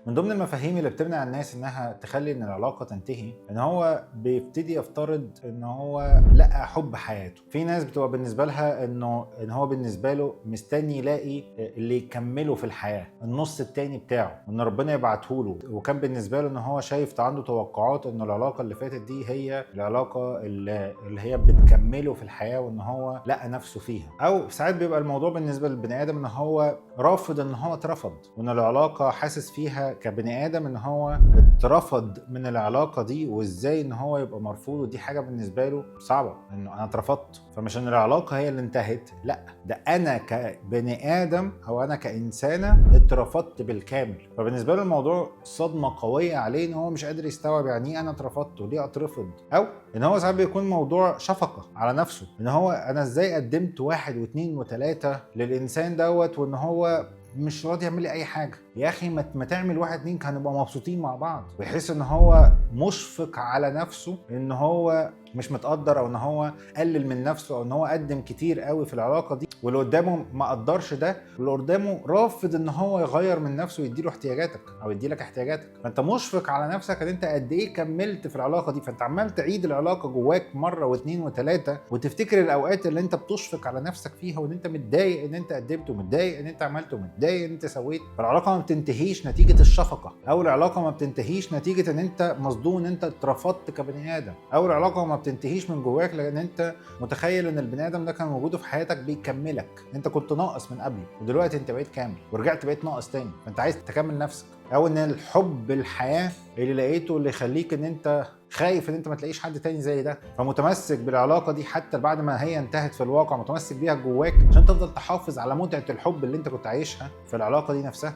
من ضمن المفاهيم اللي بتمنع الناس انها تخلي ان العلاقه تنتهي ان هو بيبتدي يفترض ان هو لقى حب حياته. في ناس بتبقى بالنسبه لها ان هو بالنسبه له مستني يلاقي اللي يكمله في الحياه، النص التاني بتاعه، ان ربنا يبعته له. وكان بالنسبه له ان هو شايف عنده توقعات ان العلاقه اللي فاتت دي هي العلاقه اللي هي بتكمله في الحياه، وان هو لقى نفسه فيها. او ساعات بيبقى الموضوع بالنسبه للبني ادم ان هو رافض ان هو اترفض، وان العلاقه حاسس فيها كبني ادم ان هو اترفض من العلاقه دي، وازاي ان هو يبقى مرفوض. ودي حاجه بالنسبه له صعبه، انه انا اترفضت. فمش ان العلاقه هي اللي انتهت، لا، ده انا كبني ادم او انا كانسانه اترفضت بالكامل. فبالنسبه له الموضوع صدمه قويه عليه، ان هو مش قادر يستوعب يعني ايه انا اترفضت وليه اترفض. او ان هو ساعات بيكون موضوع شفقه على نفسه، ان هو انا ازاي قدمت 1 و2 و3 للانسان دوت وان هو مش راضي يعمل لي اي حاجه. يا اخي ما تعمل 1 2 كانوا نبقى مبسوطين مع بعض. ويحس ان هو مشفق على نفسه، ان هو مش متقدر، او ان هو قلل من نفسه، او ان هو قدم كتير قوي في العلاقه دي واللي قدامه ما قدرش ده، واللي قدامه رافض ان هو يغير من نفسه ويديله احتياجاتك او يديلك احتياجاتك. فانت مشفق على نفسك ان انت قد ايه كملت في العلاقه دي. فانت عمال تعيد العلاقه جواك مره واثنين وثلاثه، وتفتكر الاوقات اللي انت بتشفق على نفسك فيها، وان انت متضايق ان انت قدمت، ومتضايق ان انت عملت، ومتضايق ان انت سويت. فالعلاقه ما بتنتهيش نتيجه الشفقه، او العلاقه ما بتنتهيش نتيجه ان انت مصدوم ان انت اترفضت كبني ادم، او العلاقه ما بتنتهيش من جواك لان انت متخيل ان البني ادم ده كان وجوده في حياتك بيكملك. انت كنت ناقص من قبل ودلوقتي انت بقيت كامل، ورجعت بقيت ناقص تاني، فانت عايز تكمل نفسك. او ان الحب الحياه اللي لقيته اللي يخليك ان انت خايف ان انت ما تلاقيش حد تاني زي ده، فمتمسك بالعلاقه دي حتى بعد ما هي انتهت في الواقع، متمسك بيها جواك عشان تفضل تحافظ على متعه الحب اللي انت كنت عايشها في العلاقه دي نفسها.